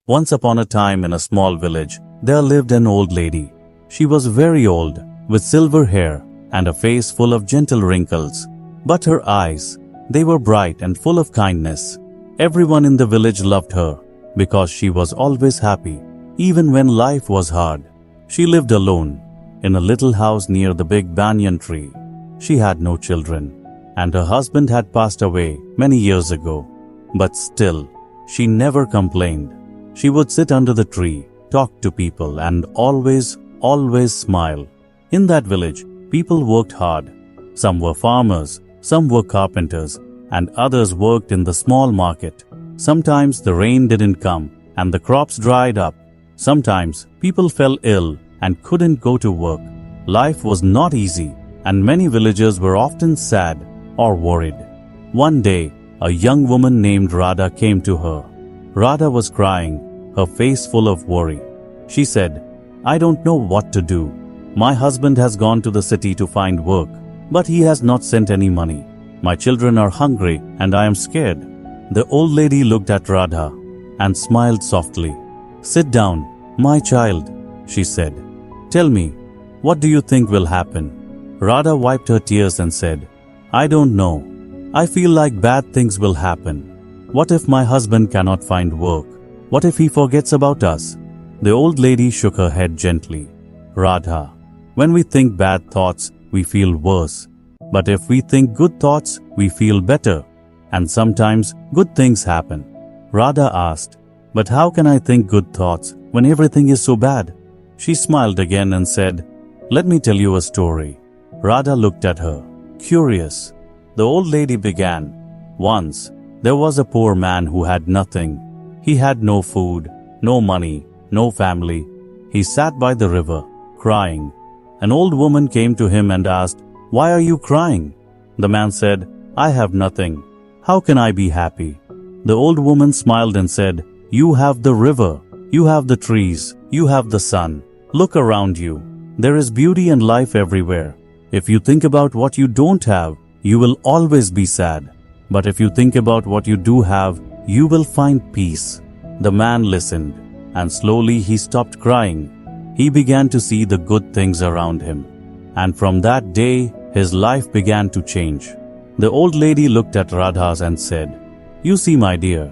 Once upon a time in a small village, there lived an old lady. She was very old, with silver hair and a face full of gentle wrinkles. But her eyes, they were bright and full of kindness. Everyone in the village loved her because she was always happy, even when life was hard. She lived alone in a little house near the big banyan tree. She had no children, and her husband had passed away many years ago. But still, she never complained. She would sit under the tree, talk to people, and always smile. In that village, people worked hard. Some were farmers, some were carpenters, and others worked in the small market. Sometimes the rain didn't come and the crops dried up. Sometimes people fell ill and couldn't go to work. Life was not easy, and many villagers were often sad or worried. One day, a young woman named Radha came to her. Radha was crying, her face full of worry. She said, "I don't know what to do. My husband has gone to the city to find work, but he has not sent any money. My children are hungry and I am scared." The old lady looked at Radha and smiled softly. "Sit down, my child," she said. "Tell me, what do you think will happen?" Radha wiped her tears and said, "I don't know. I feel like bad things will happen. What if my husband cannot find work? What if he forgets about us?" The old lady shook her head gently. "Radha, when we think bad thoughts, we feel worse. But if we think good thoughts, we feel better. And sometimes good things happen." Radha asked, "But how can I think good thoughts when everything is so bad?" She smiled again and said, "Let me tell you a story." Radha looked at her, curious. The old lady began, "Once, there was a poor man who had nothing. He had no food, no money, no family. He sat by the river, crying. An old woman came to him and asked, 'Why are you crying?' The man said, 'I have nothing. How can I be happy?' The old woman smiled and said, 'You have the river, you have the trees, you have the sun. Look around you. There is beauty and life everywhere. If you think about what you don't have, you will always be sad. But if you think about what you do have, you will find peace." The man listened, and slowly he stopped crying. He began to see the good things around him. And from that day, his life began to change. The old lady looked at Radha's and said, "You see, my dear,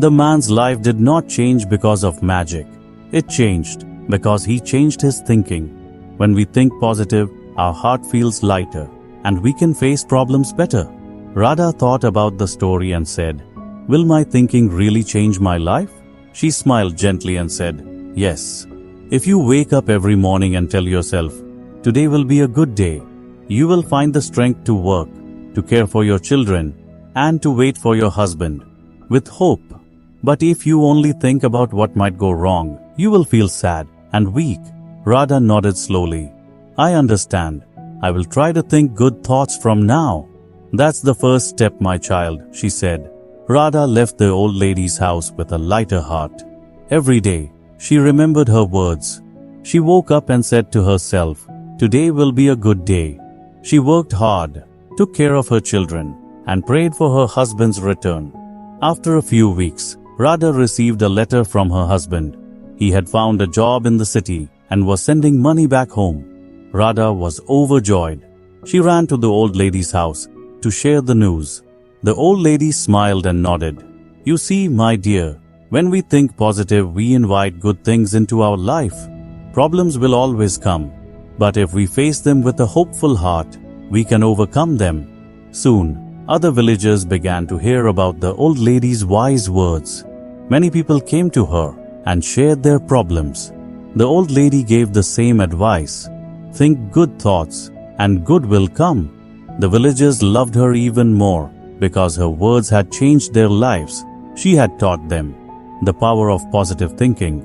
the man's life did not change because of magic. It changed because he changed his thinking. When we think positive, our heart feels lighter, and we can face problems better." Radha thought about the story and said, "Will my thinking really change my life?" She smiled gently and said, "Yes. If you wake up every morning and tell yourself, 'Today will be a good day,' you will find the strength to work, to care for your children, and to wait for your husband with hope. But if you only think about what might go wrong, you will feel sad and weak." Radha nodded slowly. "I understand. I will try to think good thoughts from now." "That's the first step, my child," she said. Radha left the old lady's house with a lighter heart. Every day, she remembered her words. She woke up and said to herself, "Today will be a good day." She worked hard, took care of her children, and prayed for her husband's return. After a few weeks, Radha received a letter from her husband. He had found a job in the city and was sending money back home. Radha was overjoyed. She ran to the old lady's house to share the news. The old lady smiled and nodded. "You see, my dear, when we think positive, we invite good things into our life. Problems will always come, but if we face them with a hopeful heart, we can overcome them." Soon, other villagers began to hear about the old lady's wise words. Many people came to her and shared their problems. The old lady gave the same advice: "Think good thoughts, and good will come." The villagers loved her even more because her words had changed their lives. She had taught them the power of positive thinking